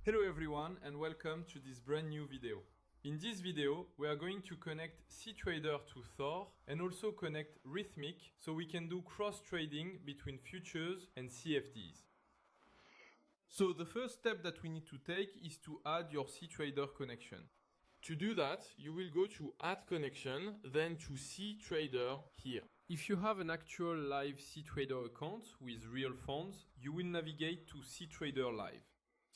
Hello everyone and welcome to this brand new video. In this video, we are going to connect cTrader to Thor and also connect Rhythmic so we can do cross-trading between futures and CFDs. So the first step that we need to take is to add your cTrader connection. To do that, you will go to Add Connection, then to cTrader here. If you have an actual live cTrader account with real funds, you will navigate to cTrader Live.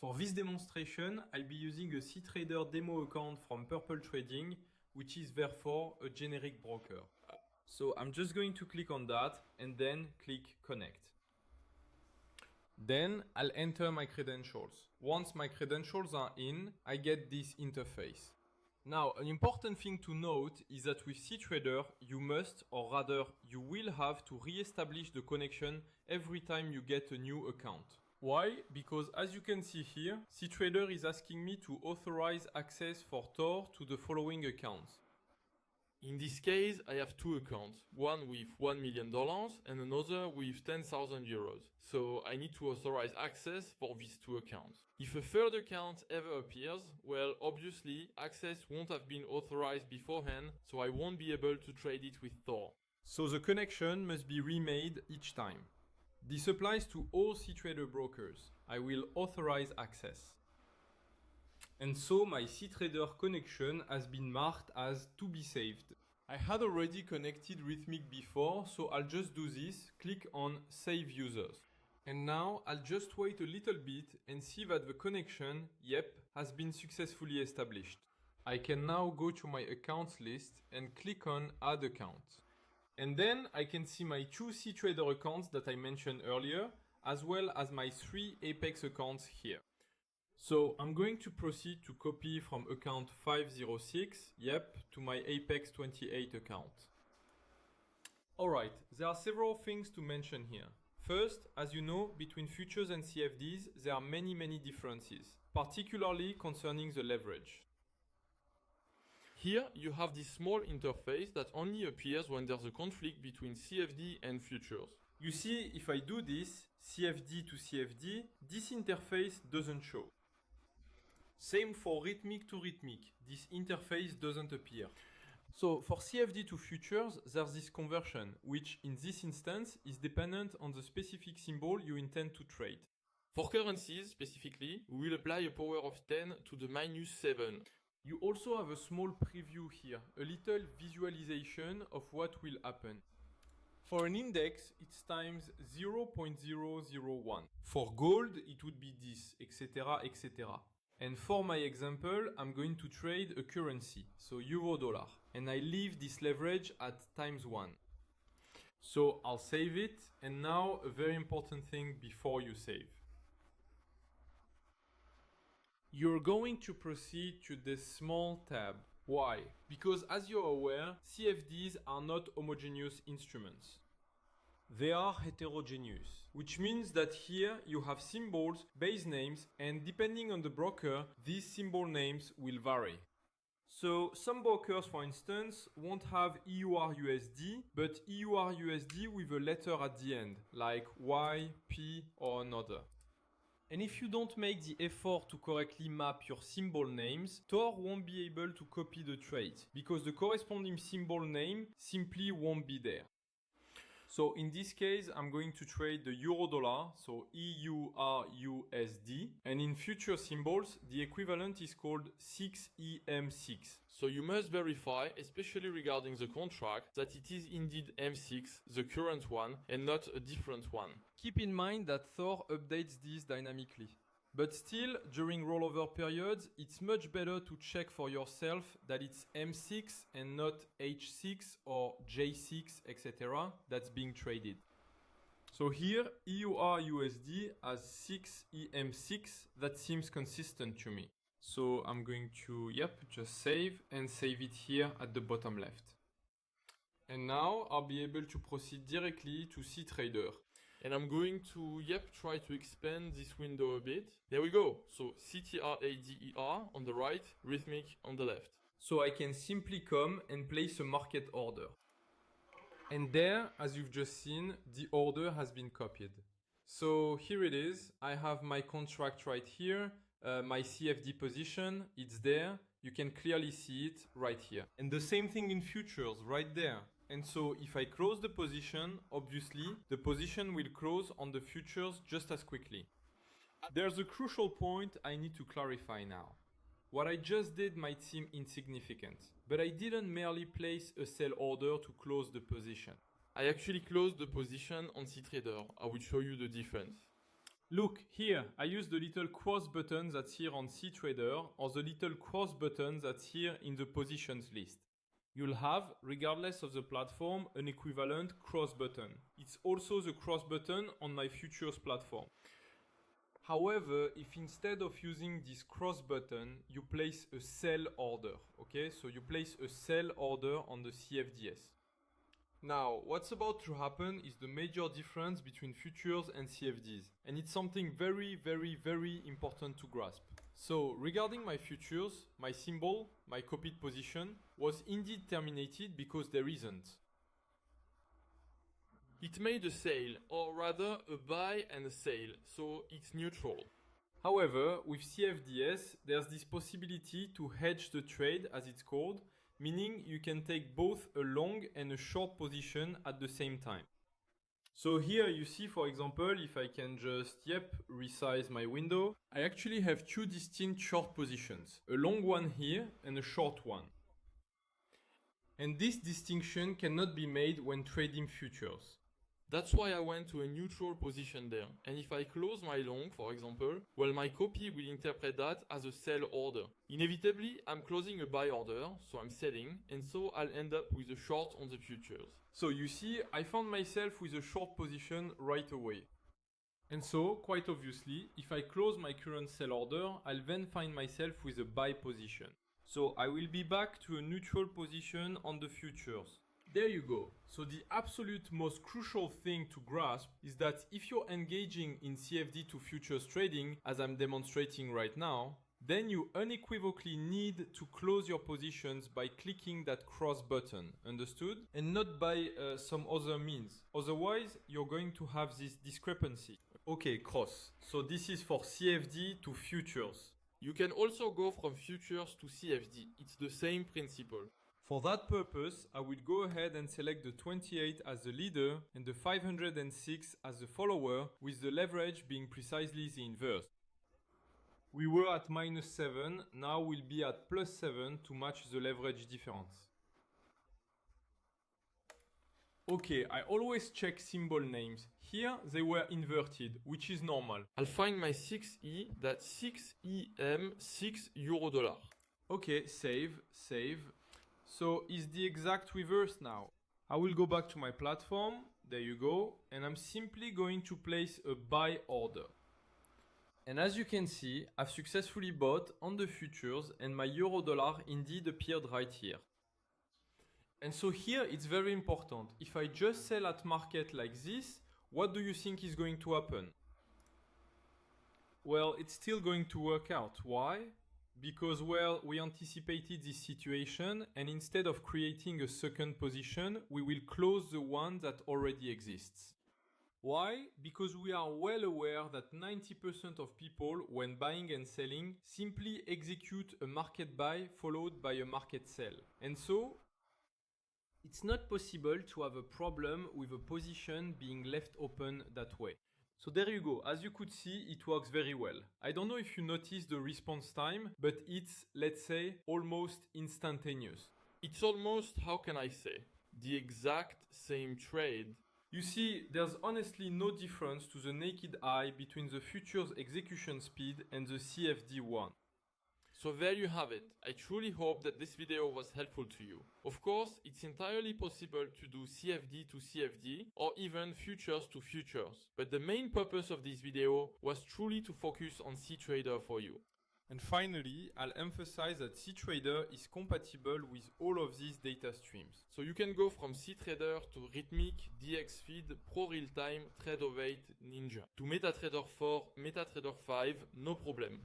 For this demonstration, I'll be using a cTrader demo account from Purple Trading, which is therefore a generic broker. So I'm just going to click on that and then click Connect. Then I'll enter my credentials. Once my credentials are in, I get this interface. Now, an important thing to note is that with cTrader, you must, or rather, you will have to re-establish the connection every time you get a new account. Why? Because as you can see here, cTrader is asking me to authorize access for Thor to the following accounts. In this case, I have two accounts, one with $1 million and another with 10,000 euros. So I need to authorize access for these two accounts. If a third account ever appears, well, obviously access won't have been authorized beforehand, so I won't be able to trade it with Thor. So the connection must be remade each time. This applies to all cTrader brokers. I will authorize access. And so my cTrader connection has been marked as to be saved. I had already connected Rhythmic before, so I'll just do this, click on Save Users. And now I'll just wait a little bit and see that the connection, has been successfully established. I can now go to my accounts list and click on Add Account. And then I can see my two cTrader accounts that I mentioned earlier, as well as my three Apex accounts here. So I'm going to proceed to copy from account 506, to my Apex 28 account. Alright, there are several things to mention here. First, as you know, between futures and CFDs, there are many differences, particularly concerning the leverage. Here you have this small interface that only appears when there's a conflict between CFD and futures. You see, if I do this, CFD to CFD, this interface doesn't show. Same for Rhythmic to Rhythmic, this interface doesn't appear. So for CFD to futures, there's this conversion, which in this instance is dependent on the specific symbol you intend to trade. For currencies specifically, we will apply a power of 10 to the -7. You also have a small preview here, a little visualization of what will happen. For an index, it's times 0.001. For gold, it would be this, etc., etc. And for my example, I'm going to trade a currency, so euro-dollar, and I leave this leverage at ×1. So I'll save it, and now a very important thing before you save. You're going to proceed to this small tab. Why? Because as you're aware, CFDs are not homogeneous instruments. They are heterogeneous, which means that here you have symbols, base names, and depending on the broker, these symbol names will vary. So some brokers, for instance, won't have EURUSD, but EURUSD with a letter at the end, like Y, P, or another. And if you don't make the effort to correctly map your symbol names, Thor won't be able to copy the trade, because the corresponding symbol name simply won't be there. So in this case, I'm going to trade the euro-dollar, so EURUSD, and in future symbols, the equivalent is called 6EM6. So you must verify, especially regarding the contract, that it is indeed M6, the current one, and not a different one. Keep in mind that Thor updates this dynamically. But still, during rollover periods, it's much better to check for yourself that it's M6 and not H6 or J6, etc. that's being traded. So here, EURUSD has 6EM6, that seems consistent to me. So I'm going to, just save and save it here at the bottom left. And now I'll be able to proceed directly to cTrader. And I'm going to, try to expand this window a bit. There we go. So cTrader on the right, Rhythmic on the left. So I can simply come and place a market order. And there, as you've just seen, the order has been copied. So here it is. I have my contract right here. my CFD position, it's there. You can clearly see it right here. And the same thing in futures, right there. And so if I close the position, obviously, the position will close on the futures just as quickly. There's a crucial point I need to clarify now. What I just did might seem insignificant, but I didn't merely place a sell order to close the position. I actually closed the position on cTrader. I will show you the difference. Look, here, I use the little cross button that's here on cTrader or the little cross button that's here in the positions list. You'll have, regardless of the platform, an equivalent cross button. It's also the cross button on my futures platform. However, if instead of using this cross button, you place a sell order, okay? So you place a sell order on the CFDs. Now, what's about to happen is the major difference between futures and CFDs. And it's something very, very, very important to grasp. So, regarding my futures, my symbol, my copied position, was indeed terminated because there isn't. It made a sale, or rather a buy and a sale, so it's neutral. However, with CFDs, there's this possibility to hedge the trade, as it's called, meaning you can take both a long and a short position at the same time. So here you see, for example, if I can just, resize my window, I actually have two distinct short positions, a long one here and a short one. And this distinction cannot be made when trading futures. That's why I went to a neutral position there. And if I close my long, for example, well, my copy will interpret that as a sell order. Inevitably, I'm closing a buy order, so I'm selling, and so I'll end up with a short on the futures. So you see, I found myself with a short position right away. And so, quite obviously, if I close my current sell order, I'll then find myself with a buy position. So I will be back to a neutral position on the futures. There you go. So the absolute most crucial thing to grasp is that if you're engaging in CFD to futures trading, as I'm demonstrating right now, then you unequivocally need to close your positions by clicking that cross button, understood? And not by some other means. Otherwise, you're going to have this discrepancy. Okay, cross. So this is for CFD to futures. You can also go from futures to CFD. It's the same principle. For that purpose, I will go ahead and select the 28 as the leader and the 506 as the follower, with the leverage being precisely the inverse. We were at -7, now we'll be at +7 to match the leverage difference. Okay, I always check symbol names. Here they were inverted, which is normal. I'll find my 6E, that's 6EM, 6 euro-dollar. Okay, save. So it's the exact reverse now. I will go back to my platform, there you go, and I'm simply going to place a buy order. And as you can see, I've successfully bought on the futures and my euro-dollar indeed appeared right here. And so here it's very important. If I just sell at market like this, what do you think is going to happen? Well, it's still going to work out. Why? Because, well, we anticipated this situation, and instead of creating a second position, we will close the one that already exists. Why? Because we are well aware that 90% of people, when buying and selling, simply execute a market buy followed by a market sell. And so, it's not possible to have a problem with a position being left open that way. So there you go. As you could see, it works very well. I don't know if you noticed the response time, but it's, let's say, almost instantaneous. It's almost, how can I say, the exact same trade. You see, there's honestly no difference to the naked eye between the futures execution speed and the CFD one. So there you have it. I truly hope that this video was helpful to you. Of course, it's entirely possible to do CFD to CFD or even futures to futures. But the main purpose of this video was truly to focus on cTrader for you. And finally, I'll emphasize that cTrader is compatible with all of these data streams. So you can go from cTrader to Rhythmic, DXFeed, Pro Realtime, Trade08, Ninja. To MetaTrader 4, MetaTrader 5, no problem.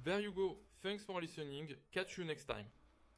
There you go. Thanks for listening. Catch you next time.